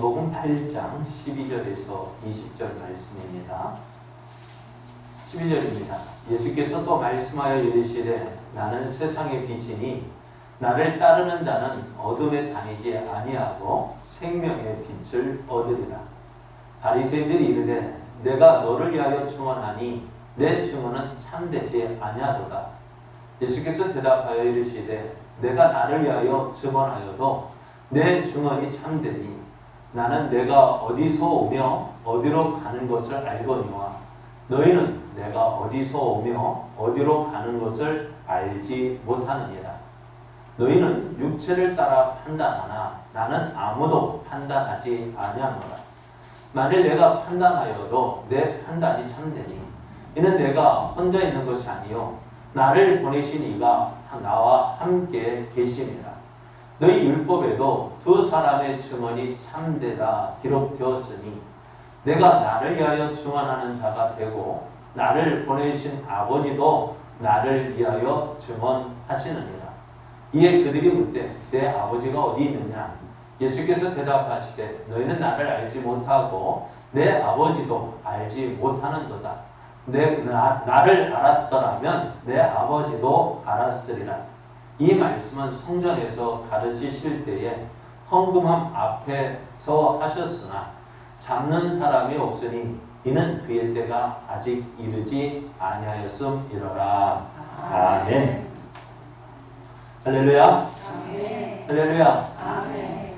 요한복음 8장 12절에서 20절 말씀입니다. 12절입니다. 예수께서 또 말씀하여 이르시되 나는 세상의 빛이니 나를 따르는 자는 어둠에 다니지 아니하고 생명의 빛을 얻으리라. 바리새인들이 이르되 내가 너를 위하여 증언하니 내 증언은 참되지 아니하도다. 예수께서 대답하여 이르시되 내가 나를 위하여 증언하여도 내 증언이 참되니 나는 내가 어디서 오며 어디로 가는 것을 알거니와 너희는 내가 어디서 오며 어디로 가는 것을 알지 못하느니라. 너희는 육체를 따라 판단하나 나는 아무도 판단하지 아니하노라. 만일 내가 판단하여도 내 판단이 참되니 이는 내가 혼자 있는 것이 아니요 나를 보내신 이가 나와 함께 계심이라. 너희 율법에도 두 사람의 증언이 참되다 기록되었으니 내가 나를 위하여 증언하는 자가 되고 나를 보내신 아버지도 나를 위하여 증언하시느니라. 이에 그들이 묻되 내 아버지가 어디 있느냐? 예수께서 대답하시되 너희는 나를 알지 못하고 내 아버지도 알지 못하는도다. 나를 알았더라면 내 아버지도 알았으리라. 이 말씀은 성전에서 가르치실 때에 헌금함 앞에서 하셨으나 잡는 사람이 없으니 이는 그의 때가 아직 이르지 아니하였음이로라. 아멘. 할렐루야. 아멘. 할렐루야. 아멘.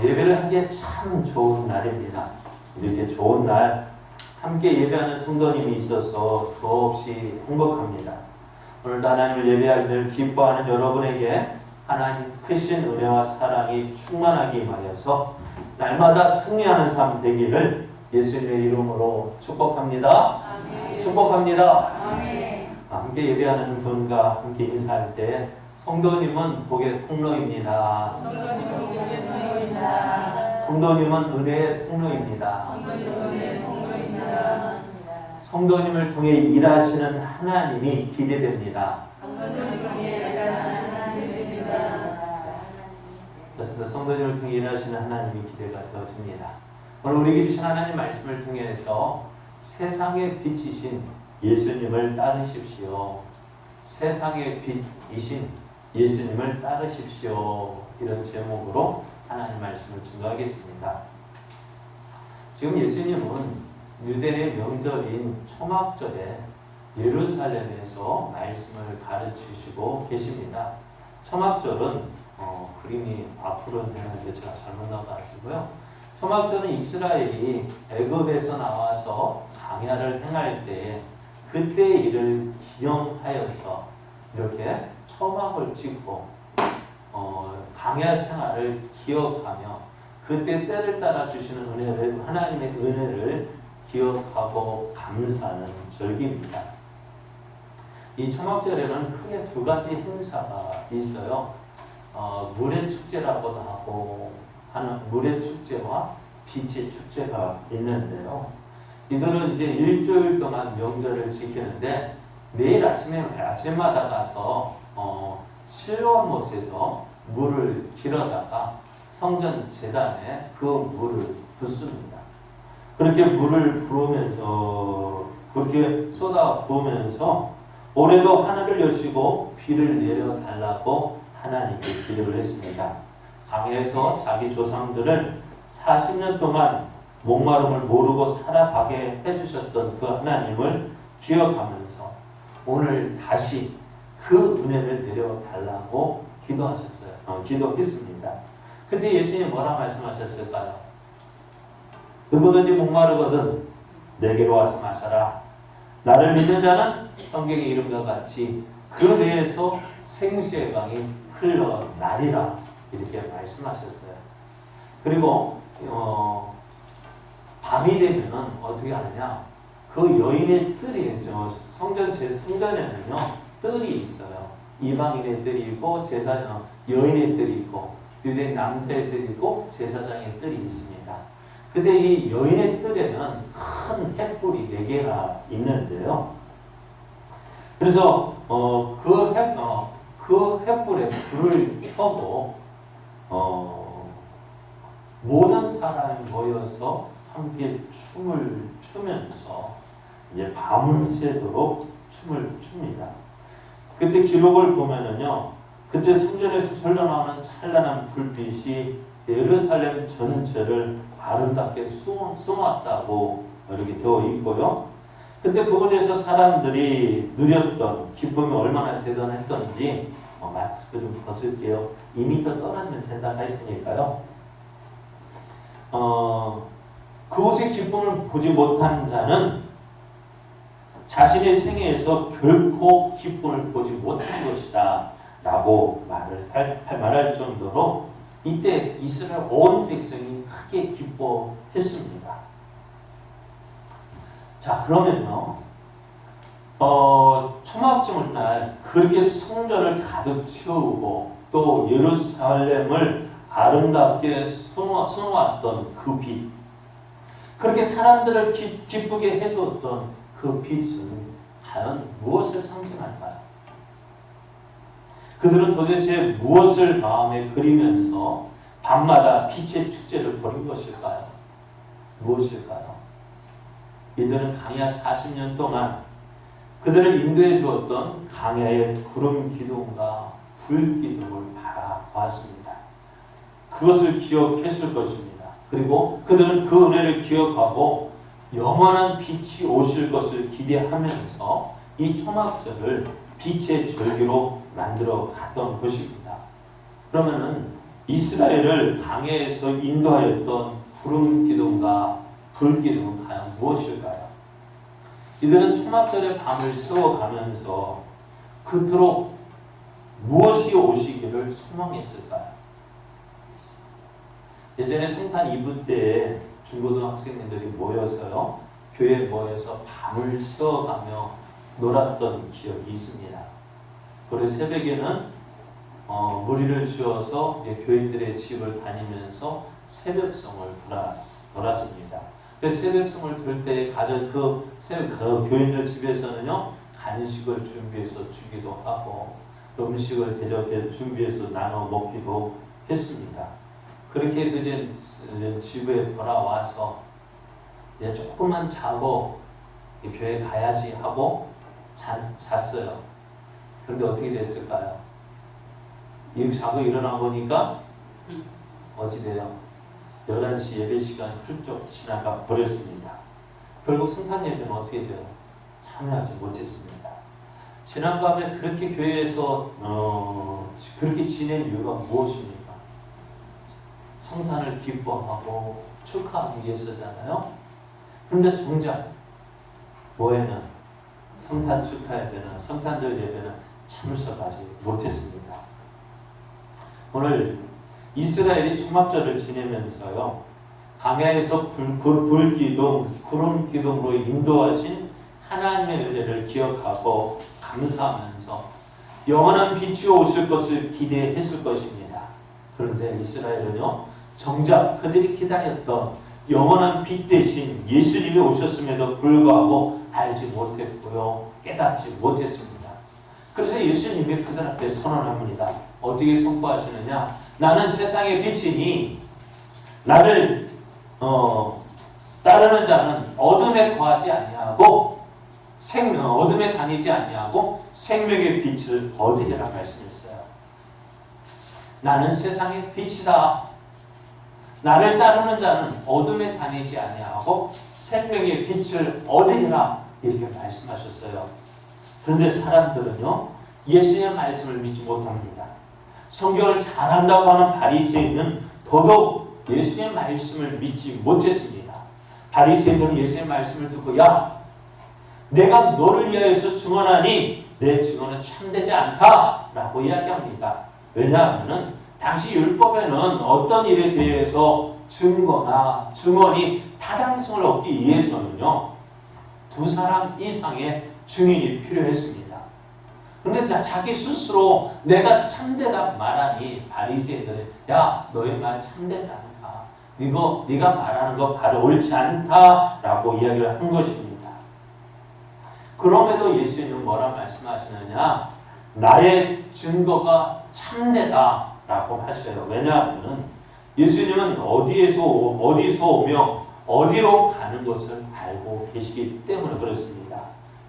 예배를 하기에 참 좋은 날입니다. 이렇게 좋은 날 함께 예배하는 성도님이 있어서 더없이 행복합니다. 오늘도 하나님을 예배하기를 기뻐하는 여러분에게 하나님 크신 은혜와 사랑이 충만하게 임하여서 날마다 승리하는 삶 되기를 예수님의 이름으로 축복합니다. 아멘. 축복합니다. 아멘. 함께 예배하는 분과 함께 인사할 때 성도님은 복의 통로입니다. 성도님은 복의 통로입니다. 성도님은 은혜의 통로입니다. 성도님은 은혜의 통로입니다. 성도님을 통해 일하시는 하나님이 기대됩니다. 성도님을 통해 일하시는 하나님이 기대됩니다. 그렇습니다. 성도님을 통해 일하시는 하나님이 기대가 되어집니다. 오늘 우리에게 주신 하나님 말씀을 통해서 세상의 빛이신 예수님을 따르십시오. 세상의 빛이신 예수님을 따르십시오. 이런 제목으로 하나님 말씀을 증거하겠습니다. 지금 예수님은 유대의 명절인 초막절에 예루살렘에서 말씀을 가르치시고 계십니다. 초막절은 그림이 앞으로 되는데 제가 잘못 나와가지고요. 초막절은 이스라엘이 애굽에서 나와서 광야를 행할 때 그때의 일을 기념하여서 이렇게 초막을 찍고 광야 생활을 기억하며 그때 때를 따라 주시는 은혜를 하나님의 은혜를 기억하고 감사하는 절기입니다. 이 초막절에는 크게 두 가지 행사가 있어요. 물의 축제라고도 하고 하는 물의 축제와 빛의 축제가 있는데요. 이들은 이제 일주일 동안 명절을 지키는데 매일 아침마다 가서 실로암못에서 물을 길어다가 성전 제단에 그 물을 붓습니다. 그렇게 물을 부으면서 그렇게 쏟아 부으면서 올해도 하늘을 여시고 비를 내려달라고 하나님께 기도를 했습니다. 광야에서 자기 조상들을 40년 동안 목마름을 모르고 살아가게 해주셨던 그 하나님을 기억하면서 오늘 다시 그 은혜를 내려달라고 기도하셨어요. 기도했습니다. 그때 예수님이 뭐라 말씀하셨을까요? 누구든지 목마르거든 내게로 와서 마셔라. 나를 믿는 자는 성경의 이름과 같이 그 배에서 생수의 강이 흘러나리라. 이렇게 말씀하셨어요. 그리고 밤이 되면은 어떻게 하느냐? 그 여인의 뜰이 성전에는요 뜰이 있어요. 이방인의 뜰이 있고 여인의 뜰이 있고 유대 남자의 뜰이 있고 제사장의 뜰이 있습니다. 근데 이 여인의 뜰에는 큰 횃불이 4개가 있는데요. 그래서 그 횃불에 불을 켜고 모든 사람이 모여서 함께 춤을 추면서 이제 밤을 새도록 춤을 춥니다. 그때 기록을 보면은요, 그때 성전에서 흘러나오는 찬란한 불빛이 예루살렘 전체를 아름답게 쏘았다고 이렇게 되어 있고요. 그때 그곳에서 사람들이 누렸던 기쁨이 얼마나 대단했던지 마스크 좀 벗을게요. 2m 떨어지면 된다고 했으니까요. 그곳의 기쁨을 보지 못한 자는 자신의 생애에서 결코 기쁨을 보지 못한 것이다 라고 말할 정도로 이때 이스라엘 온 백성이 크게 기뻐했습니다. 자, 그러면요, 초막절 날 그렇게 성전을 가득 채우고 또 예루살렘을 아름답게 쏘았던 그 빛, 그렇게 사람들을 기쁘게 해주었던 그 빛은 과연 무엇을 상징할까요? 그들은 도대체 무엇을 마음에 그리면서 밤마다 빛의 축제를 벌인 것일까요? 무엇일까요? 이들은 광야 40년 동안 그들을 인도해 주었던 광야의 구름 기둥과 불 기둥을 바라보았습니다. 그것을 기억했을 것입니다. 그리고 그들은 그 은혜를 기억하고 영원한 빛이 오실 것을 기대하면서 이 초막절을 빛의 절기로 만들어 갔던 것입니다. 그러면은 이스라엘을 광야에서 인도하였던 구름 기둥과 불 기둥은 과연 무엇일까요? 이들은 초막절의 밤을 새워가면서 그토록 무엇이 오시기를 소망했을까요? 예전에 성탄 이브 때에 중고등학생들이 모여서요, 교회에 모여서 밤을 새워가며 놀았던 기억이 있습니다. 그리고 새벽에는 무리를 지어서 교인들의 집을 다니면서 새벽성을 돌았습니다. 그래서 새벽성을 돌 때 가정 그 교인들 집에서는요, 간식을 준비해서 주기도 하고 음식을 대접해 준비해서 나눠 먹기도 했습니다. 그렇게 해서 이제 집에 돌아와서 이제 조금만 자고 교회 가야지 하고 잤어요. 그런데 어떻게 됐을까요? 자고 일어나 보니까 어찌 돼요? 11시 예배 시간이 훌쩍 지나가 버렸습니다. 결국 성탄 예배는 어떻게 돼요? 참여하지 못했습니다. 지난밤에 그렇게 교회에서 그렇게 지낸 이유가 무엇입니까? 성탄을 기뻐하고 축하하기 위해서잖아요. 그런데 정작 뭐에는 성탄 축하 예배는, 성탄절 예배는 참석하지 못했습니다. 오늘 이스라엘이 초막절을 지내면서요, 광야에서 불기둥, 구름 기둥으로 인도하신 하나님의 은혜를 기억하고 감사하면서 영원한 빛이 오실 것을 기대했을 것입니다. 그런데 이스라엘은요, 정작 그들이 기다렸던 영원한 빛 대신 예수님이 오셨음에도 불구하고 알지 못했고요, 깨닫지 못했습니다. 그래서 예수님이 그들 앞에 선언합니다. 어떻게 선포하시느냐? 나는 세상의 빛이니 나를 따르는 자는 어둠에 거하지 아니하고 어둠에 다니지 아니하고 생명의 빛을 얻으리라 말씀했어요. 나는 세상의 빛이다. 나를 따르는 자는 어둠에 다니지 아니하고 생명의 빛을 얻으리라 이렇게 말씀하셨어요. 그런데 사람들은요, 예수님의 말씀을 믿지 못합니다. 성경을 잘한다고 하는 바리새인은 더더욱 예수의 말씀을 믿지 못했습니다. 바리새인들은 예수의 말씀을 듣고, 야, 내가 너를 위하여서 증언하니 내 증언은 참되지 않다 라고 이야기합니다. 왜냐하면 당시 율법에는 어떤 일에 대해서 증거나 증언이 타당성을 얻기 위해서는요, 2사람 이상의 증인이 필요했습니다. 그런데 자기 스스로 내가 참되다 말하니 바리새인들은, 야, 너의 말 참되지 않다. 네가 말하는 거 바로 옳지 않다라고 이야기를 한 것입니다. 그럼에도 예수님은 뭐라 말씀하시느냐? 나의 증거가 참되다라고 하셔요. 왜냐하면 예수님은 어디서 오며 어디로 가는 것을 알고 계시기 때문에 그렇습니다.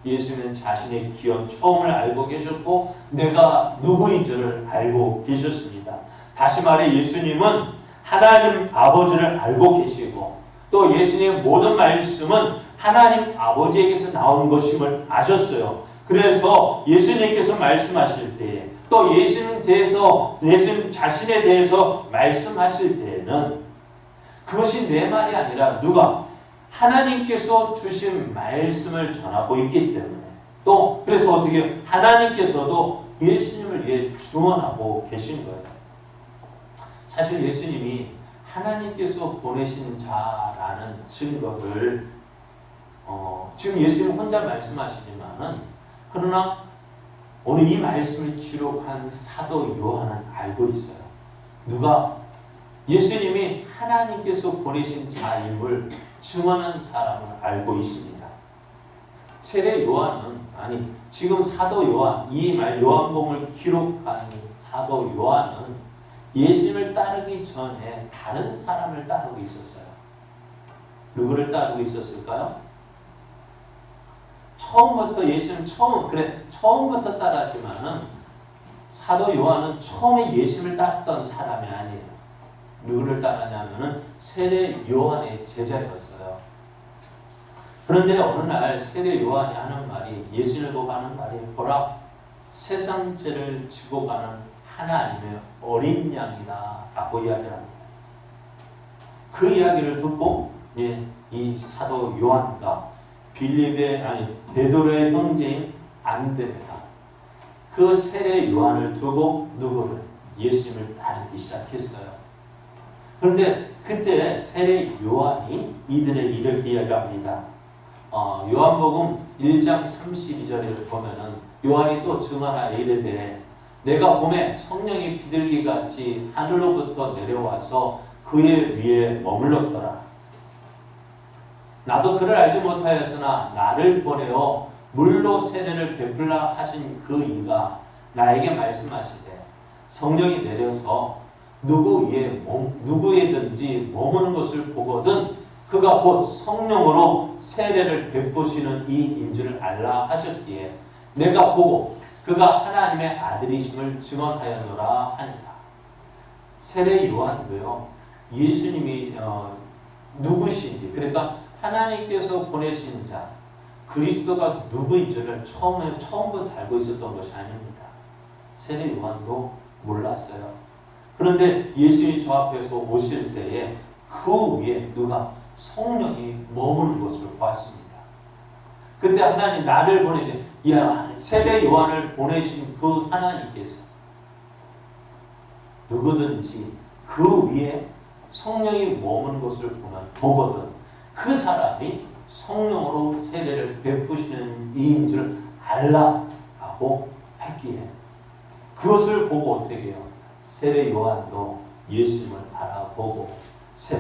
예수님은 자신의 기원 처음을 알고 계셨고 내가 누구인 줄을 알고 계셨습니다. 다시 말해 예수님은 하나님 아버지를 알고 계시고 또 예수님의 모든 말씀은 하나님 아버지에게서 나온 것임을 아셨어요. 그래서 예수님께서 말씀하실 때에 또 예수님 자신에 대해서 말씀하실 때에는 그것이 내 말이 아니라 누가 하나님께서 주신 말씀을 전하고 있기 때문에 또 그래서 어떻게 하나님께서도 예수님을 위해 증언하고 계신 거예요. 사실 예수님이 하나님께서 보내신 자라는 증거를 지금 예수님 혼자 말씀하시지만은 그러나 오늘 이 말씀을 기록한 사도 요한은 알고 있어요. 누가 예수님이 하나님께서 보내신 자임을 증언한 사람을 알고 있습니다. 세례 요한은 지금 사도 요한 이 말 요한복음을 기록한 사도 요한은 예수님을 따르기 전에 다른 사람을 따르고 있었어요. 누구를 따르고 있었을까요? 처음부터 예수님 처음부터 따랐지만은 사도 요한은 처음에 예수님을 따랐던 사람이 아니에요. 누구를 따랐냐면은 세례 요한의 제자였어요. 그런데 어느 날 세례 요한이 하는 말이 예수님을 보고 하는 말이 보라 세상 죄를 지고 가는 하나님의 어린 양이다 라고 이야기를 합니다. 그 이야기를 듣고 이 사도 요한과 베드로의 형제인 안드레가 그 세례 요한을 두고 누구를 예수님을 따르기 시작했어요. 그런데 그때 세례 요한이 이들에게 이렇게 이야기합니다. 요한복음 1장 32절을 보면은 요한이 또 증언하여 이르되 내가 봄에 성령이 비둘기같이 하늘로부터 내려와서 그의 위에 머물렀더라. 나도 그를 알지 못하였으나 나를 보내어 물로 세례를 베풀라 하신 그 이가 나에게 말씀하시되 성령이 내려서 누구에든지 머무는 것을 보거든 그가 곧 성령으로 세례를 베푸시는 이인 줄 알라 하셨기에 내가 보고 그가 하나님의 아들이심을 증언하였노라 하니라. 세례 요한도요 예수님이 누구신지 그러니까 하나님께서 보내신 자 그리스도가 누구인 줄을 처음부터 알고 있었던 것이 아닙니다. 세례 요한도 몰랐어요. 그런데 예수님이 저 앞에서 오실 때에 그 위에 누가 성령이 머무는 것을 보았습니다. 그때 하나님 나를 보내신 세례 요한을 보내신 그 하나님께서 누구든지 그 위에 성령이 머무는 것을 보거든 그 사람이 성령으로 세례를 베푸시는 이인 줄 알라라고 했기에 그것을 보고 어떻게 해요? 세례 요한도 예수님을 알아보고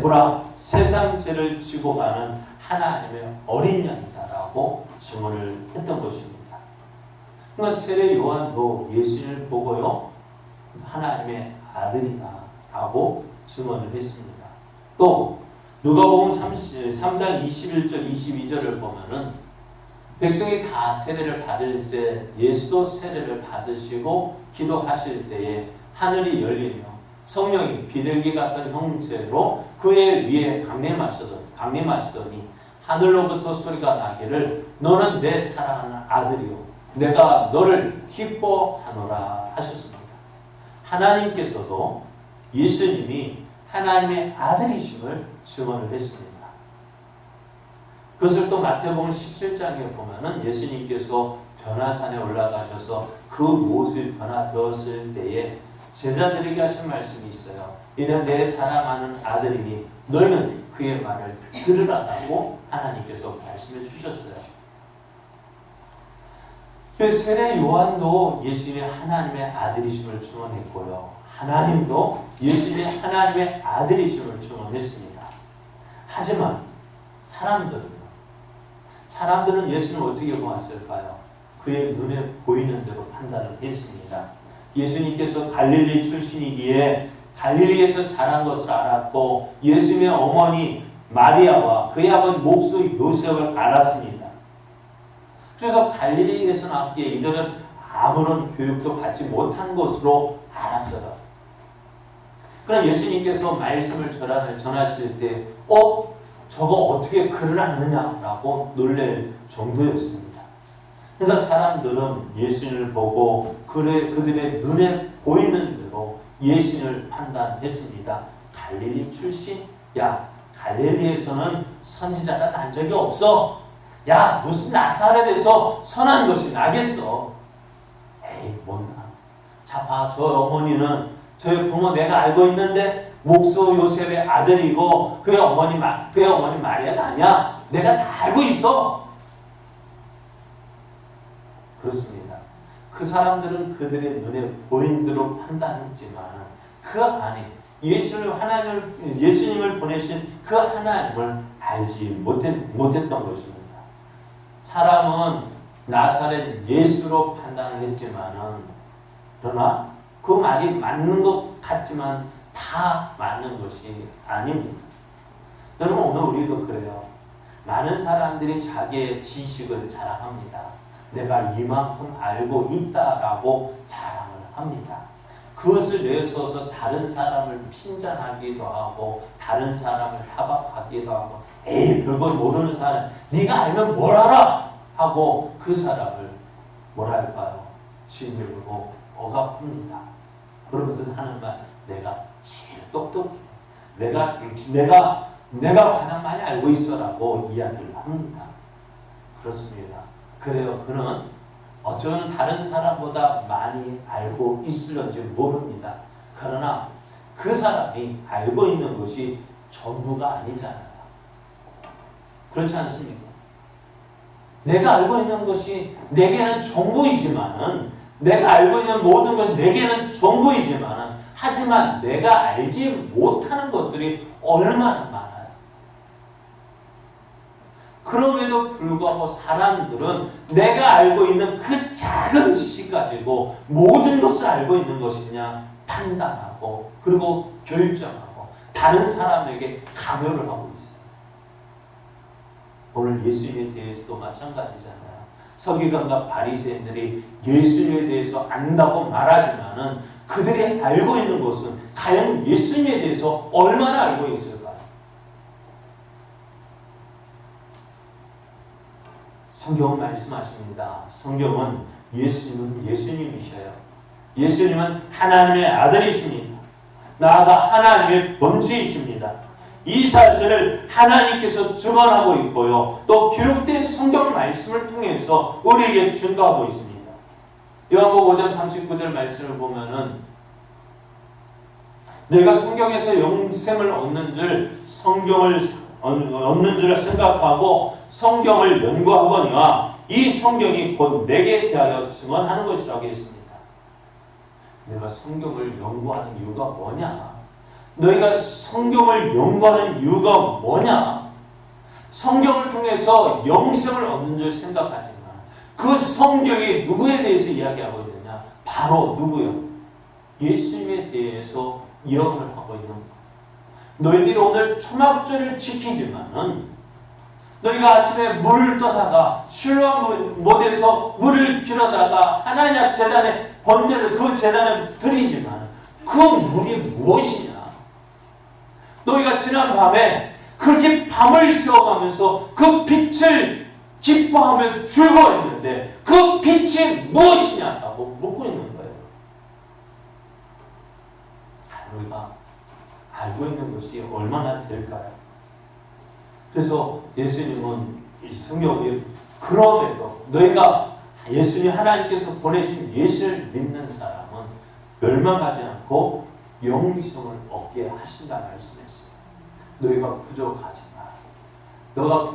보라 세상 죄를 지고 가는 하나님의 어린 양이다라고 증언을 했던 것입니다. 그러니까 세례 요한도 예수님을 보고요 하나님의 아들이다라고 증언을 했습니다. 또 누가복음 3장 21절 22절을 보면은 백성이 다 세례를 받을 때 예수도 세례를 받으시고 기도하실 때에 하늘이 열리며 성령이 비둘기 같은 형체로 그의 위에 강림하시더니 하늘로부터 소리가 나기를 너는 내 사랑하는 아들이요 내가 너를 기뻐하노라 하셨습니다. 하나님께서도 예수님이 하나님의 아들이심을 증언을 했습니다. 그것을 또 마태복음 17장에 보면은 예수님께서 변화산에 올라가셔서 그 모습이 변화되었을 때에 제자들에게 하신 말씀이 있어요. 이는 내 사랑하는 아들이니 너희는 그의 말을 들으라고 하나님께서 말씀해 주셨어요. 세례 요한도 예수님의 하나님의 아들이심을 증언했고요. 하나님도 예수님의 하나님의 아들이심을 증언했습니다. 하지만 사람들은 예수님을 어떻게 보았을까요? 그의 눈에 보이는 대로 판단을 했습니다. 예수님께서 갈릴리 출신이기에 갈릴리에서 자란 것을 알았고 예수님의 어머니 마리아와 그의 아버지 목수 요셉을 알았습니다. 그래서 갈릴리에서 낳기에 이들은 아무런 교육도 받지 못한 것으로 알았어요. 그러나 예수님께서 말씀을 전하실 때 저거 어떻게 글을 아느냐라고 놀랄 정도였습니다. 그러니까 사람들은 예수님을 보고 그들의 눈에 보이는 대로 예수님을 판단했습니다. 갈릴리 출신? 야, 갈릴리에서는 선지자가 난 적이 없어. 야, 무슨 나사렛에서 선한 것이 나겠어. 에이, 못나. 자, 봐, 저 어머니는 저희 부모 내가 알고 있는데 목수 요셉의 아들이고 그의 어머니 마리아가 아니야. 내가 다 알고 있어. 그렇습니다. 그 사람들은 그들의 눈에 보인 대로 판단했지만 그 안에 예수님을 보내신 그 하나님을 알지 못했던 것입니다. 사람은 나사렛 예수로 판단을 했지만은 그러나 그 말이 맞는 것 같지만 다 맞는 것이 아닙니다. 여러분, 오늘 우리도 그래요. 많은 사람들이 자기의 지식을 자랑합니다. 내가 이만큼 알고 있다라고 자랑을 합니다. 그것을 내세워서 다른 사람을 핀잔하기도 하고 다른 사람을 타박하기도 하고 에이, 별걸 모르는 사람, 네가 알면 뭘 알아? 하고 그 사람을 뭐랄까요? 짓누르고 억압합니다. 그러면서 하는 말, 내가 제일 똑똑해. 내가 가장 많이 알고 있어라고 이야기를 합니다. 그렇습니다. 그래요. 그는 어쩌면 다른 사람보다 많이 알고 있을런지 모릅니다. 그러나 그 사람이 알고 있는 것이 전부가 아니잖아요. 그렇지 않습니까? 내가 알고 있는 것이 내게는 전부이지만은, 내가 알고 있는 모든 것이 내게는 전부이지만은, 하지만 내가 알지 못하는 것들이 얼마나 많아요. 그럼에도 불구하고 사람들은 내가 알고 있는 그 작은 지식 가지고 모든 것을 알고 있는 것이냐 판단하고 그리고 결정하고 다른 사람에게 강요를 하고 있어요. 오늘 예수님에 대해서도 마찬가지잖아요. 서기관과 바리새인들이 예수님에 대해서 안다고 말하지만은 그들이 알고 있는 것은 과연 예수님에 대해서 얼마나 알고 있을까요? 성경은 말씀하십니다. 성경은 예수님이셔요. 예수님은 하나님의 아들이십니다. 나아가 하나님의 본체이십니다. 이 사실을 하나님께서 증언하고 있고요. 또 기록된 성경 말씀을 통해서 우리에게 증거하고 있습니다. 요한복음 5장 39절 말씀을 보면은 내가 성경에서 영생을 얻는 줄 생각하고 성경을 연구하거니와 이 성경이 곧 내게 대하여 증언하는 것이라고 했습니다. 내가 성경을 연구하는 이유가 뭐냐? 너희가 성경을 연구하는 이유가 뭐냐? 성경을 통해서 영생을 얻는 줄 생각하지만 그 성경이 누구에 대해서 이야기하고 있느냐? 바로 누구요? 예수님에 대해서 예언을 하고 있는 것. 너희들이 오늘 초막절을 지키지만은 너희가 아침에 물을 떠다가 실로암 못에서 물을 길어다가 하나님 앞 제단에 번제를 그 제단에 드리지만 그 물이 무엇이냐? 너희가 지난 밤에 그렇게 밤을 새워가면서 그 빛을 기뻐하며 즐거워했는데 그 빛이 무엇이냐고 묻고 있는 거예요. 우리가 알고 있는 것이 얼마나 될까요? 그래서 예수님은 이 성경에 그럼에도 너희가 예수님 하나님께서 보내신 예수를 믿는 사람은 멸망하지 않고 영생을 얻게 하신다 말씀했어요. 너희가 부족하지 마.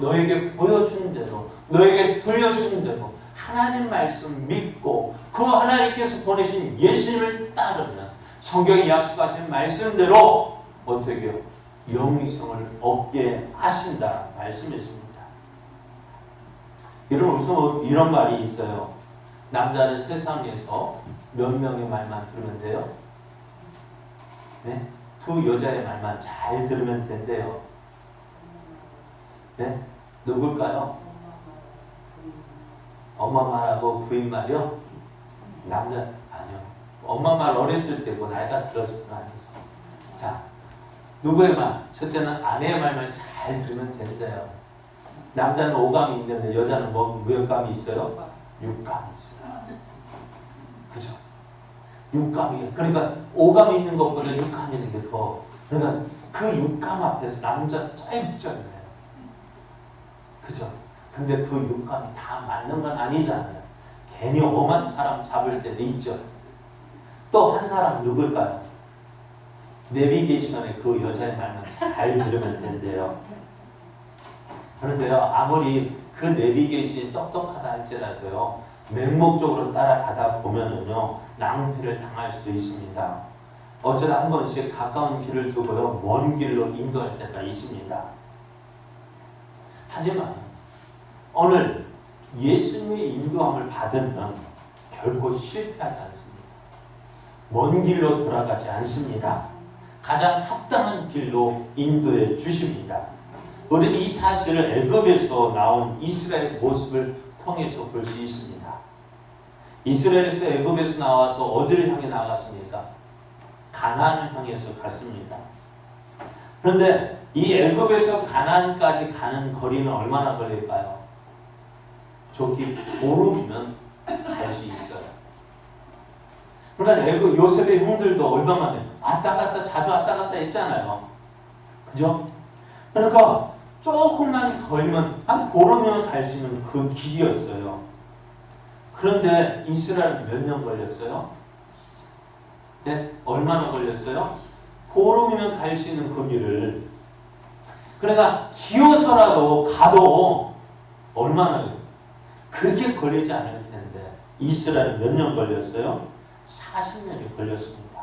너에게 보여준 대로, 너에게 들려준 대로 하나님 말씀 믿고 그 하나님께서 보내신 예수님을 따르면 성경이 약속하신 말씀대로 어떻게 해요? 영생을 얻게 하신다 말씀했습니다. 이런 말이 있어요. 남자는 세상에서 몇 명의 말만 들으면 돼요? 네? 두 여자의 말만 잘 들으면 된대요. 네? 누굴까요? 엄마 말하고 부인 말이요? 남자, 아니요. 엄마 말 어렸을 때고 나이가 들었을 거 아니죠. 자, 누구의 말? 첫째는 아내의 말만 잘 들으면 된대요. 남자는 오감이 있는데 여자는 몇 감이 있어요? 육감이 있어요. 그죠? 육감이에요. 그러니까 오감이 있는 것보다 육감이 있는 게 더. 그러니까 그 육감 앞에서 남자 쩔쩔해요. 그죠? 근데 그 육감이 다 맞는 건 아니잖아요. 괜히 엄한 사람 잡을 때도 있죠. 또 한 사람 누굴까요? 내비게이션에 그 여자의 말만 잘 들으면 된대요. 그런데요, 아무리 그 내비게이션이 똑똑하다 할지라도요, 맹목적으로 따라가다 보면은요, 낭패를 당할 수도 있습니다. 어쩌다 한 번씩 가까운 길을 두고요, 먼 길로 인도할 때가 있습니다. 하지만 오늘 예수님의 인도함을 받으면 결코 실패하지 않습니다. 먼 길로 돌아가지 않습니다. 가장 합당한 길로 인도해 주십니다. 우리는 이 사실을 애굽에서 나온 이스라엘 모습을 통해서 볼 수 있습니다. 이스라엘에서 애굽에서 나와서 어디를 향해 나갔습니까? 가나안을 향해서 갔습니다. 그런데 이 애굽에서 가나안까지 가는 거리는 얼마나 걸릴까요? 좋게 보름이면 갈 수 있어요. 그러니까 애굽 요셉의 형들도 얼마 만에 왔다 갔다 자주 왔다 갔다 했잖아요. 그죠? 그러니까 조금만 걸리면 한 보름이면 갈 수 있는 그 길이었어요. 그런데 이스라엘은 몇 년 걸렸어요? 네? 얼마나 걸렸어요? 보름이면 갈 수 있는 그 길을. 그러니까 기어서라도 가도 얼마나 그렇게 걸리지 않을 텐데 이스라엘은 몇 년 걸렸어요? 40년이 걸렸습니다.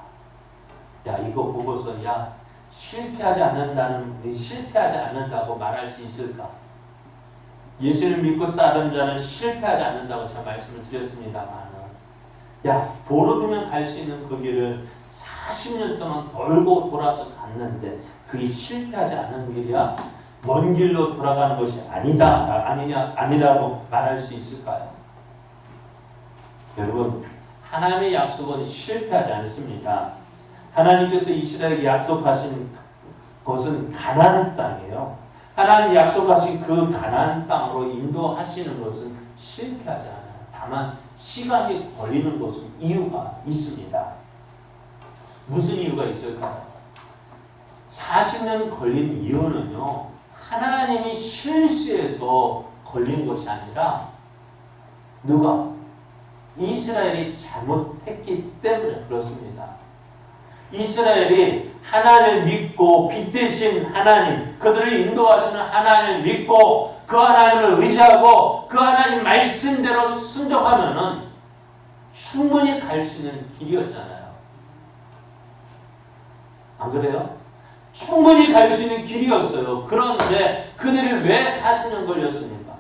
야, 이거 보고서 야, 실패하지 않는다고 말할 수 있을까? 예수를 믿고 따른 자는 실패하지 않는다고 제가 말씀을 드렸습니다만, 야, 보름이면 갈 수 있는 그 길을 40년 동안 돌고 돌아서 갔는데 그게 실패하지 않는 길이야? 먼 길로 돌아가는 것이 아니라고 말할 수 있을까요? 여러분, 하나님의 약속은 실패하지 않습니다. 하나님께서 이스라엘에게 약속하신 것은 가나안 땅이에요. 하나님 약속하신 그 가나안 땅으로 인도하시는 것은 실패하지 않아요. 다만 시간이 걸리는 것은 이유가 있습니다. 무슨 이유가 있을까요? 40년 걸린 이유는요, 하나님이 실수해서 걸린 것이 아니라 누가? 이스라엘이 잘못했기 때문에 그렇습니다. 이스라엘이 하나님을 믿고 빛 대신 하나님, 그들을 인도하시는 하나님을 믿고 그 하나님을 의지하고 그 하나님 말씀대로 순종하면은 충분히 갈 수 있는 길이었잖아요. 안 그래요? 충분히 갈 수 있는 길이었어요. 그런데 그들이 왜 40년 걸렸습니까?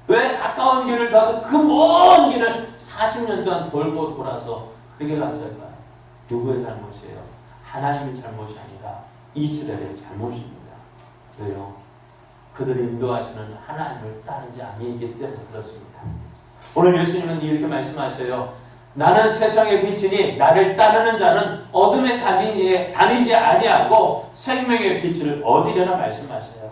왜 가까운 길을 가도 그 먼 길을 40년 동안 돌고 돌아서 그렇게 갔을까요? 누구의 잘못이에요? 하나님의 잘못이 아니라 이스라엘의 잘못입니다. 왜요? 그들을 인도하시는 하나님을 따르지 아니기 때문에 그렇습니다. 오늘 예수님은 이렇게 말씀하셔요. 나는 세상의 빛이니 나를 따르는 자는 어둠에 다니지 아니하고 생명의 빛을 얻으리라 말씀하셔요.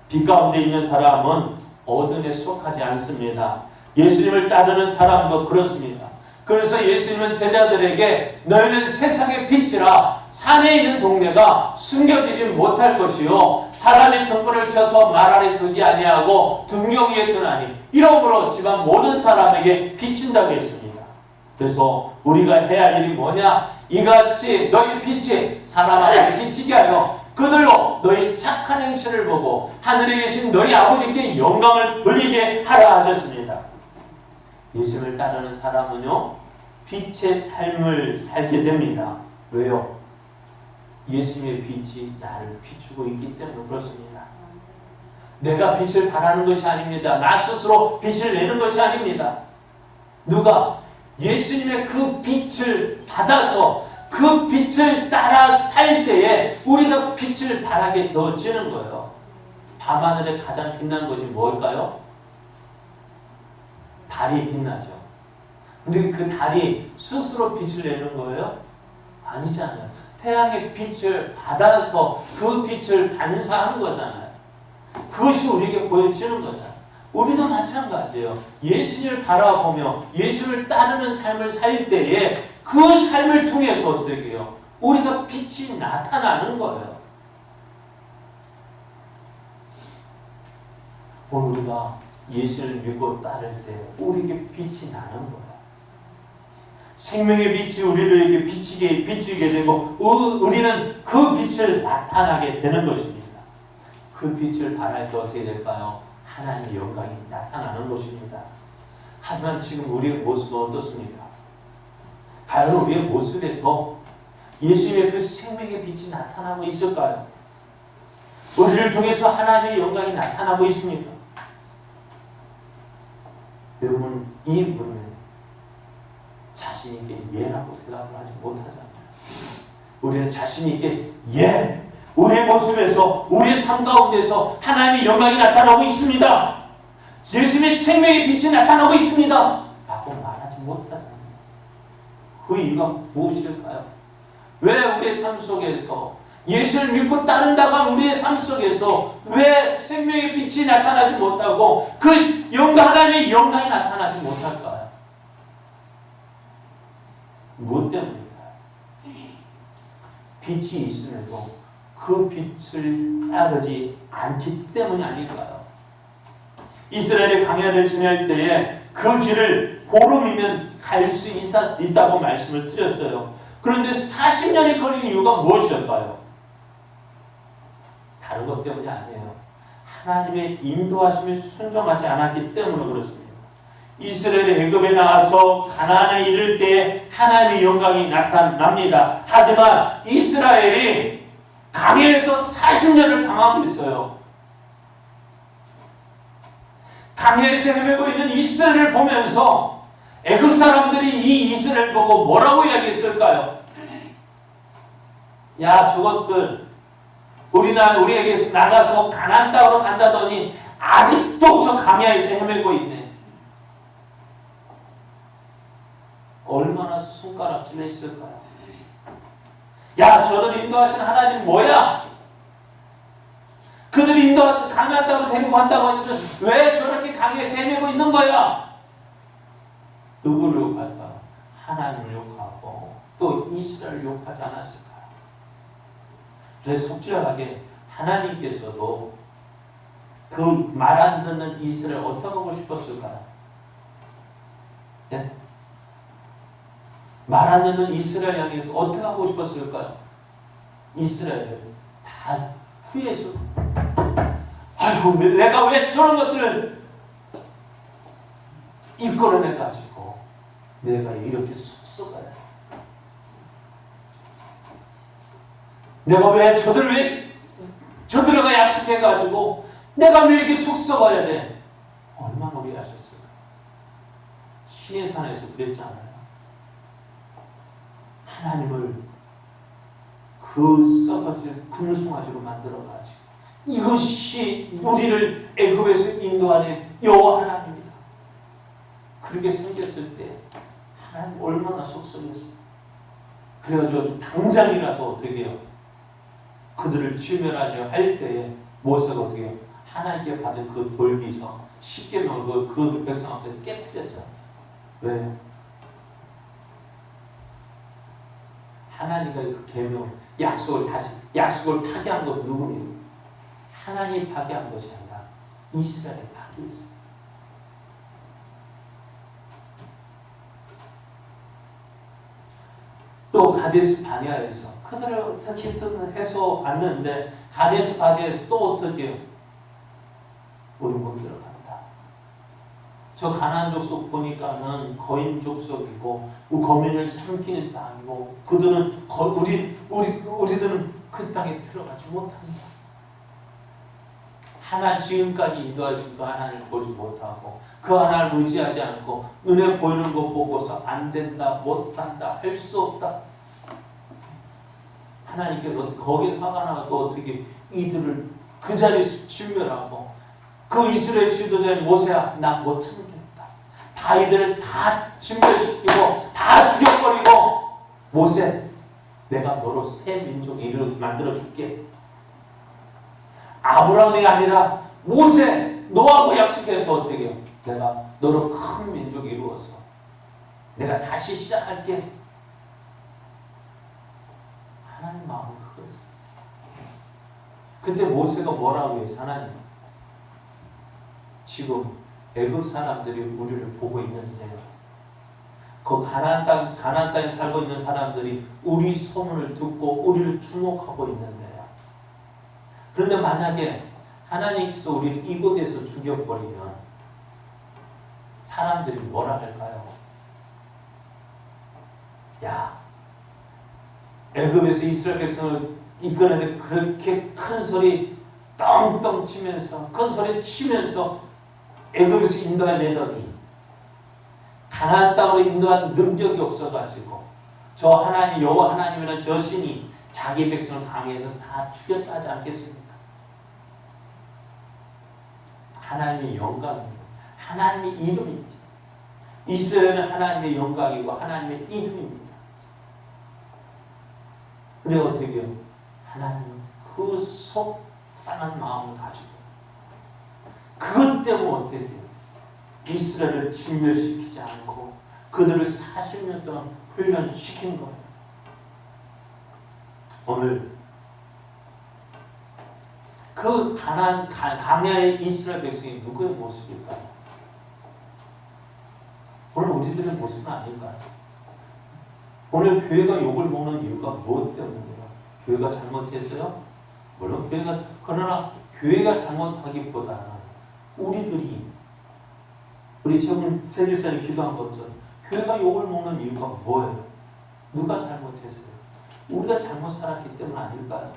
빛 가운데 있는 사람은 어둠에 속하지 않습니다. 예수님을 따르는 사람도 그렇습니다. 그래서 예수님은 제자들에게 너희는 세상의 빛이라 산에 있는 동네가 숨겨지지 못할 것이요 사람의 등불을 켜서 말 아래 두지 아니하고 등경 위에 두나니 이러므로 집안 모든 사람에게 비친다고 했습니다. 그래서 우리가 해야 할 일이 뭐냐? 이같이 너희 빛이 사람 앞에 비치게 하여 그들로 너희 착한 행실을 보고 하늘에 계신 너희 아버지께 영광을 돌리게 하라 하셨습니다. 예수님을 따르는 사람은요, 빛의 삶을 살게 됩니다. 왜요? 예수님의 빛이 나를 비추고 있기 때문에 그렇습니다. 내가 빛을 발하는 것이 아닙니다. 나 스스로 빛을 내는 것이 아닙니다. 누가? 예수님의 그 빛을 받아서 그 빛을 따라 살 때에 우리가 빛을 발하게 되어지는 거예요. 밤하늘에 가장 빛난 것이 뭘까요? 달이 빛나죠. 근데 그 달이 스스로 빛을 내는 거예요? 아니잖아요. 태양의 빛을 받아서 그 빛을 반사하는 거잖아요. 그것이 우리에게 보여지는 거잖아요. 우리도 마찬가지예요. 예수를 바라보며 예수를 따르는 삶을 살 때에 그 삶을 통해서 어떻게 해요? 우리가 빛이 나타나는 거예요. 오늘 우리가 예수를 믿고 따를 때 우리에게 빛이 나는 거예요. 생명의 빛이 우리를 이렇게 비추게 되고 우리는 그 빛을 나타나게 되는 것입니다. 그 빛을 발할 때 어떻게 될까요? 하나님의 영광이 나타나는 것입니다. 하지만 지금 우리의 모습은 어떻습니까? 과연 우리의 모습에서 예수의 그 생명의 빛이 나타나고 있을까요? 우리를 통해서 하나님의 영광이 나타나고 있습니까? 여러분, 이 물은 자신있게 예라고 대답을 하지 못하잖아요. 우리는 자신있게 예, 우리의 모습에서 우리의 삶 가운데서 하나님의 영광이 나타나고 있습니다. 예수님의 생명의 빛이 나타나고 있습니다 라고 말하지 못하잖아요. 그 이유가 무엇일까요? 왜 우리의 삶 속에서 예수를 믿고 따른다고 한 우리의 삶 속에서 왜 생명의 빛이 나타나지 못하고 그 하나님의 영광이 나타나지 못할까요? 무엇 때문일까요? 빛이 있음에도 그 빛을 따르지 않기 때문이 아닐까요? 이스라엘이 광야를 지날 때에 그 길을 보름이면 갈 수 있다고 말씀을 드렸어요. 그런데 40년이 걸린 이유가 무엇이었까요? 다른 것 때문이 아니에요. 하나님의 인도하심에 순종하지 않았기 때문에 그렇습니다. 이스라엘이 애굽에 나와서 가나안에 이를 때 하나님의 영광이 나타납니다. 하지만 이스라엘이 광야에서 40년을 방황했어요. 광야에서 헤매고 있는 이스라엘을 보면서 애굽 사람들이 이 이스라엘 보고 뭐라고 이야기했을까요? 야, 저것들 우리에게 나가서 가나안 땅으로 간다더니 아직도 저 광야에서 헤매고 있네. 얼마나 손가락질을 했을까요? 야, 저들 인도하신 하나님 뭐야? 그들이 가나안 땅으로 데리고 간다고 했으면 왜 저렇게 광야에서 헤매고 있는 거야? 누구를 욕할까? 하나님을 욕하고 또 이스라엘을 욕하지 않았을까요? 그래서 속죄하게 하나님께서도 그 말 안 듣는 이스라엘 어떻게 하고 싶었을까요? 네? 말 안 듣는 이스라엘 향해서 어떻게 하고 싶었을까요? 이스라엘을 다 후회해서 아이고 내가 왜 저런 것들을 이끌어내가지고 내가 이렇게 속썩어야 돼. 내가 왜 저들과 약속해가지고 내가 왜 이렇게 속썩어야 돼? 얼마나 오래 하셨을까? 신의 산에서 그랬지 않아요? 하나님을 그 썩어질 금송아지로 만들어가지고 이것이 우리를 애굽에서 인도하는 여호와 하나님이다. 그렇게 생겼을 때 하나님 얼마나 속썩였어. 그래가지고 당장이라도 어떻게 해요? 그들을 치멸하려 할 때에 모세가 어떻게 해요? 하나님께 받은 그 돌기서 십계명을 그 백성 앞에 깨뜨렸잖아요. 왜? 하나님과 그 계명, 약속을 파괴한 건 누구예요? 하나님 파괴한 것이 아니라 이스라엘이 파괴했어요. 또 가데스 바네아에서 그들을 어떻게든 해서 왔는데 가데스 바네아에서 또 어떻게 해요? 우리 못 들어간다. 저 가나안 족속 보니까는 거인 족속이고 거민을 삼키는 땅이고 그들은 우리들은 그 땅에 들어가지 못한다. 하나님 지금까지 인도하신 그 하나님을 보지 못하고 그 하나님을 의지하지 않고 눈에 보이는 것 보고서 안 된다, 못한다, 할 수 없다. 하나님께서 거기서 화가 나도 어떻게 이들을 그 자리에서 진멸하고 그 이스라엘 지도자인 모세야 나 못 참겠다. 다 이들을 다 진멸시키고 다 죽여버리고 모세 내가 너로 새 민족 이를 만들어 줄게. 아브라함이 아니라 모세 너하고 약속해서 어떻게 해요? 내가 너로 큰 민족 이루어서 내가 다시 시작할게. 하나님 마음은 그거였어요. 그때 모세가 뭐라고 해서 하나님 지금 애굽 사람들이 우리를 보고 있는데요. 그 가나안 땅에 살고 있는 사람들이 우리 소문을 듣고 우리를 주목하고 있는데요. 그런데 만약에 하나님께서 우리를 이곳에서 죽여버리면 사람들이 뭐라 할까요? 야, 애굽에서 이스라엘 백성을 이끌어내는데 그렇게 큰 소리 떵떵 치면서 큰 소리 치면서 애굽에서 인도해내더니 가나안 땅으로 인도한 능력이 없어가지고 저 하나님 여호와 하나님이라는 저 신이 자기 백성을 강해서 다 죽였다 하지 않겠습니까? 하나님의 영광입니다. 하나님의 이름입니다. 이스라엘은 하나님의 영광이고 하나님의 이름입니다. 그래 어떻게 해요? 하나님은 그 속상한 마음을 가지고 그것 때문에 어떻게 돼요? 이스라엘을 진멸시키지 않고 그들을 40년 동안 훈련시킨 거예요. 오늘 그 강야의 이스라엘 백성이 누구의 모습일까요? 오늘 우리들의 모습은 아닐까요? 오늘 교회가 욕을 먹는 이유가 무엇 때문이에요? 교회가 잘못했어요? 물론 그러나 교회가 잘못하기보다는 우리 최길사님 기도한 것처럼 교회가 욕을 먹는 이유가 뭐예요? 누가 잘못했어요? 우리가 잘못 살았기 때문 아닐까요?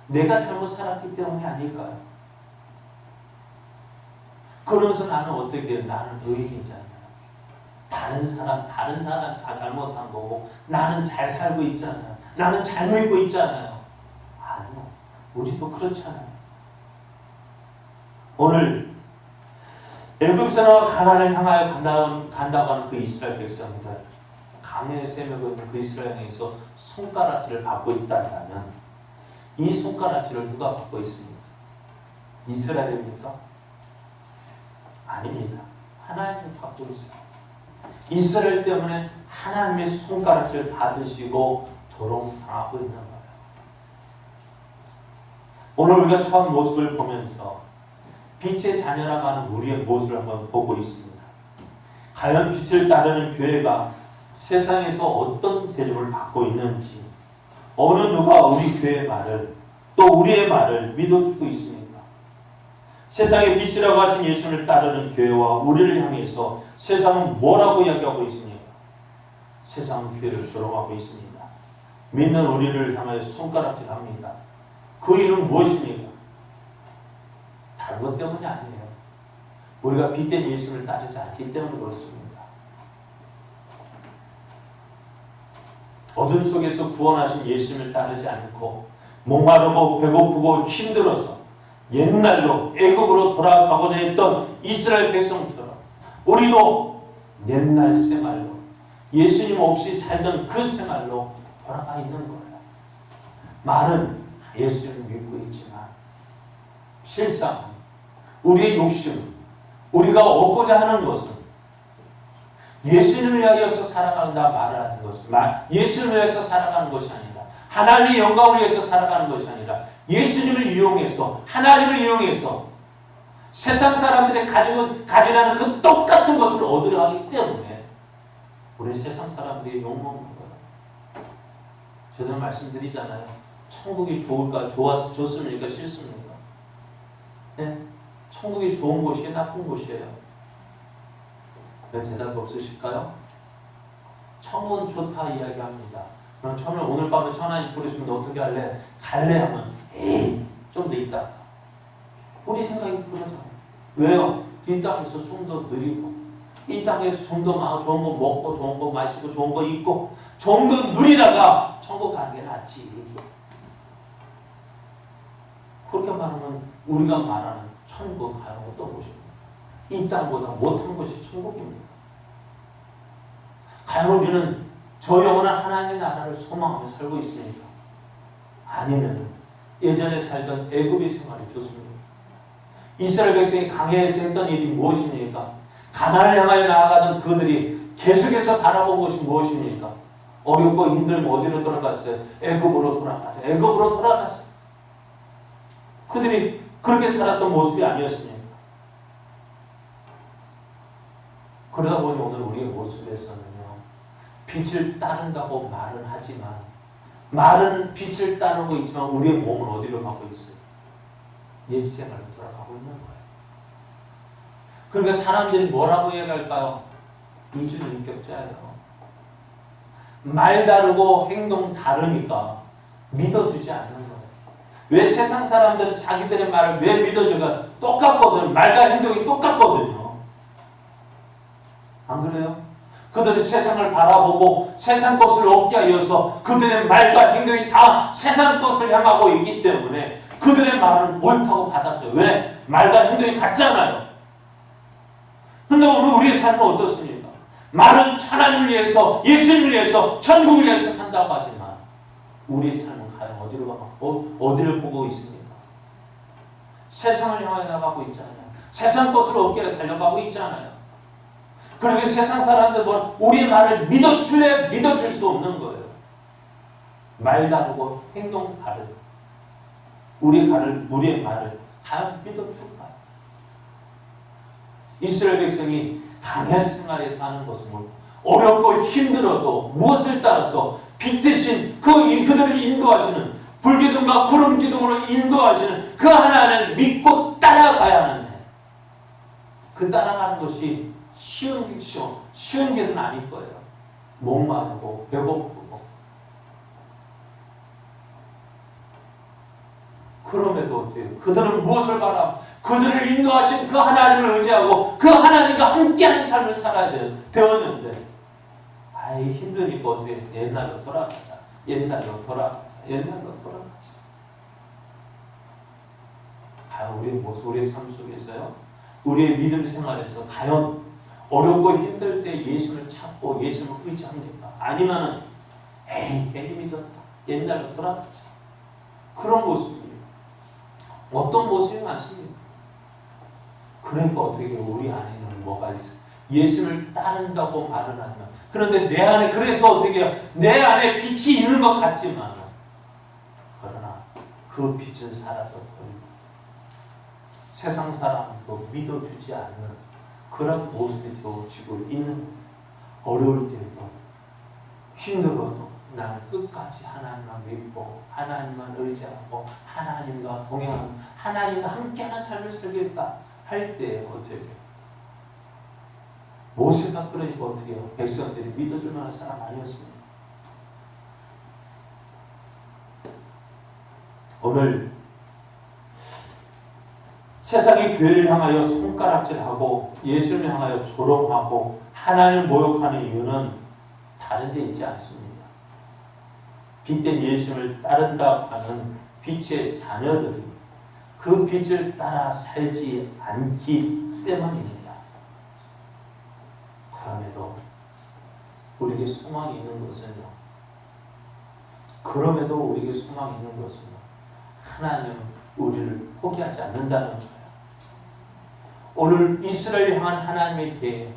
내가 잘못 살았기 때문이 아닐까요? 그러면서 나는 어떻게 해요? 나는 의인이잖아요. 다른 사람 다 잘못한 거고 나는 잘 살고 있잖아요. 나는 잘 놀고 있잖아요. 아니요. 우리도 그렇잖아요. 오늘 애굽에서 가나안을 향하여 간다고 하는 그 이스라엘 백성들 강의 세력은 그 이스라엘에서 손가락질을 받고 있다면 이 손가락질을 누가 받고 있습니까? 이스라엘입니까? 아닙니다. 하나님이 받고 있습니다. 이스라엘 때문에 하나님의 손가락질을 받으시고 조롱당하고 있는 거예요. 오늘 우리가 처음 모습을 보면서 빛의 자녀라고 하는 우리의 모습을 한번 보고 있습니다. 과연 빛을 따르는 교회가 세상에서 어떤 대접을 받고 있는지 어느 누가 우리 교회의 말을 또 우리의 말을 믿어주고 있습니까? 세상의 빛이라고 하신 예수를 따르는 교회와 우리를 향해서 세상은 뭐라고 이야기하고 있습니까? 세상은 교회를 조롱하고 있습니다. 믿는 우리를 향하여 손가락질합니다. 그 이유는 무엇입니까? 다른 것 때문이 아니에요. 우리가 빛된 예수를 따르지 않기 때문에 그렇습니다. 어둠 속에서 구원하신 예수님을 따르지 않고 목마르고 배고프고 힘들어서 옛날로 애굽으로 돌아가고자 했던 이스라엘 백성처럼 우리도 옛날 생활로 예수님 없이 살던 그 생활로 돌아가 있는 거예요. 말은 예수님을 믿고 있지만 실상 우리의 욕심, 우리가 얻고자 하는 것은 예수님을 위하여서 살아간다 말을 하는 것은 예수님을 위해서 살아가는 것이 아니라 하나님의 영광을 위해서 살아가는 것이 아니라 예수님을 이용해서 하나님을 이용해서 세상 사람들이 가지라는 그 똑같은 것을 얻으려 하기 때문에 우리 세상 사람들이 욕먹는 거예요. 저도 말씀드리잖아요. 천국이 좋을까? 좋습니까? 싫습니까? 네? 천국이 좋은 곳이에요? 나쁜 곳이에요? 왜 대답 없으실까요? 천국은 좋다 이야기합니다. 그럼 저는 오늘 밤에 하나님 부르시면 어떻게 할래? 갈래 하면 에이 좀 더 있다. 우리 생각이 그러잖아요. 왜요? 이 땅에서 좀 더 느리고 이 땅에서 좀 더 좋은 거 먹고 좋은 거 마시고 좋은 거 입고 좀 더 누리다가 천국 가는 게 낫지. 그렇게 말하면 우리가 말하는 천국 과연 어떤 곳입니까? 이 땅보다 못한 곳이 천국입니다. 과연 우리는 저 영원한 하나님의 나라를 소망하며 살고 있습니까? 아니면 예전에 살던 애굽의 생활이 좋습니까? 이스라엘 백성이 광야에서 했던 일이 무엇입니까? 가나안을 향하여 나아가던 그들이 계속해서 바라본 것이 무엇입니까? 어렵고 힘들면 어디로 돌아갔어요? 애굽으로 돌아가자. 애굽으로 돌아가자. 그들이 그렇게 살았던 모습이 아니었습니까? 그러다 보니 오늘 우리의 모습에서는요, 빛을 따른다고 말은 하지만, 말은 빛을 따르고 있지만 우리의 몸은 어디로 가고 있어요? 옛 생활로 돌아가고 있는 거예요. 그러니까 사람들이 뭐라고 얘기할까요? 이주인격자예요. 말 다르고 행동 다르니까 믿어주지 않는 거예요. 왜 세상 사람들은 자기들의 말을 왜 믿어줄까? 똑같거든. 말과 행동이 똑같거든요. 안 그래요? 그들이 세상을 바라보고 세상 것을 얻게 하여서 그들의 말과 행동이 다 세상 것을 향하고 있기 때문에 그들의 말은 옳다고 받아줘요. 왜? 말과 행동이 같잖아요. 근데 오늘 우리의 삶은 어떻습니까? 말은 하나님을 위해서, 예수님을 위해서, 천국을 위해서 산다고 하지만 우리의 삶은 과연 어디로 가고 어디를 보고 있습니까? 세상을 향해 나가고 있잖아요. 세상 것을 얻게 달려가고 있잖아요. 그러게 세상 사람들은 우리의 말을 믿어줄래 믿어줄 수 없는 거예요. 말 다르고 행동 다르고 우리의 말을 다 믿어줄까요? 이스라엘 백성이 광야 생활에서 하는 것은 어렵고 힘들어도 무엇을 따라서 빛 대신 그들을 인도하시는 불기둥과 구름 기둥으로 인도하시는 그 하나님을 믿고 따라가야 하는데 그 따라가는 것이 쉬운 길은 아닐 거예요. 목마르고 배고프고 그럼에도 어때요? 그들은 무엇을 바라? 그들을 인도하신 그 하나님을 의지하고 그 하나님과 함께하는 삶을 살아야 되었는데 아이 힘드니까 어떻게 옛날로 돌아가자. 과연 우리의 모습, 우리의 삶 속에서요, 우리의 믿음 생활에서 과연 어렵고 힘들 때 예수를 찾고 예수를 의지합니까? 아니면은 에이 괜히 믿었다. 옛날로 돌아가자. 그런 모습입니다. 어떤 모습이 많습니까? 그러니까 어떻게 우리 안에는 뭐가 있어요? 예수를 따른다고 말은 하지만 그런데 내 안에 그래서 어떻게 해요? 내 안에 빛이 있는 것 같지만 그러나 그 빛은 사라져버립니다. 세상 사람도 믿어주지 않는 그런 모습이 되어지고 있는 어려울 때에도 힘들어도 나는 끝까지 하나님만 믿고 하나님만 의지하고 하나님과 동행하고 하나님과 함께하는 삶을 살겠다 할 때 어떻게 해요? 모세가 그러니까 어떻게 해요? 백성들이 믿어줄 만한 사람 아니었습니다. 오늘 세상이 교회를 향하여 손가락질하고 예수를 향하여 조롱하고 하나님을 모욕하는 이유는 다른 데 있지 않습니다. 빛된 예수를 따른다고 하는 빛의 자녀들이 그 빛을 따라 살지 않기 때문입니다. 그럼에도 우리에게 소망이 있는 것은요. 하나님은 우리를 포기하지 않는다는 거예요. 오늘 이스라엘을 향한 하나님의 계획,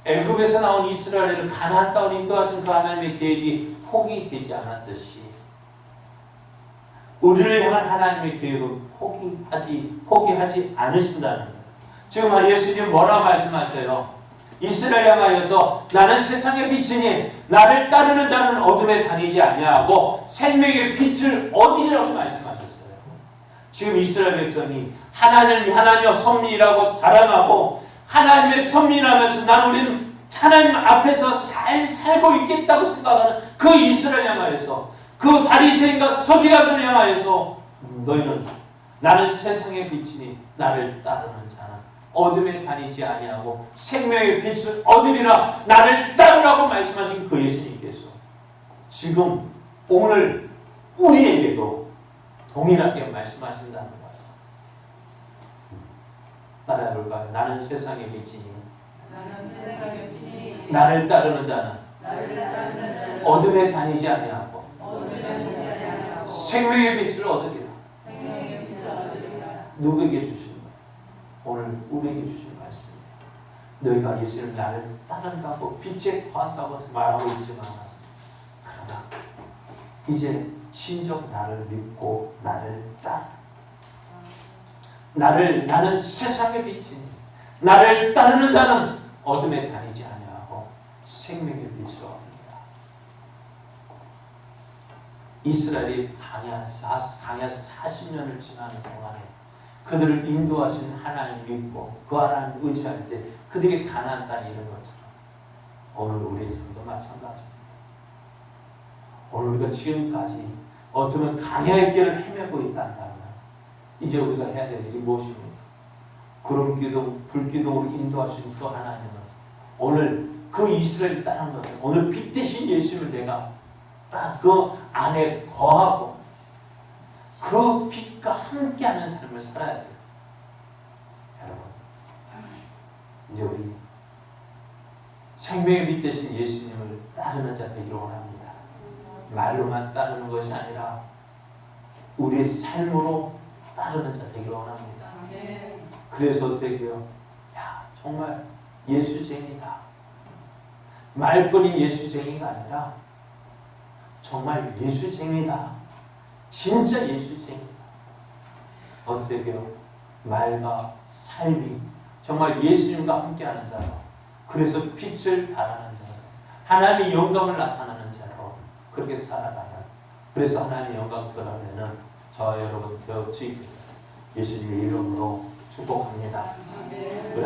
애굽에서 나온 이스라엘을 가나안 땅으로 인도하신 그 하나님의 계획이 포기되지 않았듯이 우리를 향한 하나님의 계획은 포기하지 않으신다는 거예요. 지금 예수님 뭐라고 말씀하세요? 이스라엘 향하여서 나는 세상의 빛이니 나를 따르는 자는 어둠에 다니지 아니하고 생명의 빛을 얻으리라고 말씀하셨어요. 지금 이스라엘 백성이 하나님의 선민이라고 자랑하고 하나님의 선민이라면서 우리는 하나님 앞에서 잘 살고 있겠다고 생각하는 그 이스라엘 향하여서 그 바리새인과 서기관들을 향하여서 너희는 나는 세상의 빛이니 나를 따르는 자는 어둠에 다니지 아니하고 생명의 빛을 얻으리라 나를 따르라고 말씀하신 그 예수님께서 지금 오늘 우리에게도 동일하게 말씀하신다는 거예요. 따라해볼까요? 나는 세상의 빛이니 나는 세상의 빛이니 나를 따르는 자는 나를 따르는 자는 어둠에 다니지 아니하고 어둠에 다니지 아니하고 생명의 빛을 얻으리라. 생명의 빛을 얻으리라. 누구에게 주신 거예요? 오늘 우리에게 주신 말씀이에요. 너희가 예수님 나를 따른다고 빛에 거한다고 말하고 있지만 그러나 이제 친정 나를 믿고 나를 따라. 나는 세상의 빛이니 나를 따르는 자는 어둠에 다니지 아니하고 생명의 빛을 얻으리라. 이스라엘이 광야 40년을 지나는 동안에 그들을 인도하신 하나님 믿고 그 하나님 의지할 때 그들이 가나안 땅에 이른 것처럼 오늘 우리의 삶도 마찬가지입니다. 오늘 우리가 지금까지 어쩌면 광야의 길을 헤매고 있다면 이제 우리가 해야 될 일이 무엇입니까? 구름기둥, 불기둥으로 인도하신 그 하나님은 오늘 그 이스라엘이 따른 것 오늘 빛 대신 예수를 내가 딱 그 안에 거하고 그 빛과 함께하는 삶을 살아야 돼요. 여러분 이제 우리 생명의 빛 대신 예수님을 따르는 자 되기를 원합니다. 말로만 따르는 것이 아니라 우리의 삶으로 따르는 자 되기를 원합니다. 그래서 어떻게요? 야 정말 예수쟁이다. 말뿐인 예수쟁이가 아니라 정말 예수쟁이다. 진짜 예수쟁이다. 어떻게요? 말과 삶이 정말 예수님과 함께하는 자로 그래서 빛을 발하는 자로 하나님의 영광을 나타내는 자로 그렇게 살아가는 그래서 하나님의 영광 드러내는 저와 여러분 되어지기를 예수님의 이름으로 축복합니다.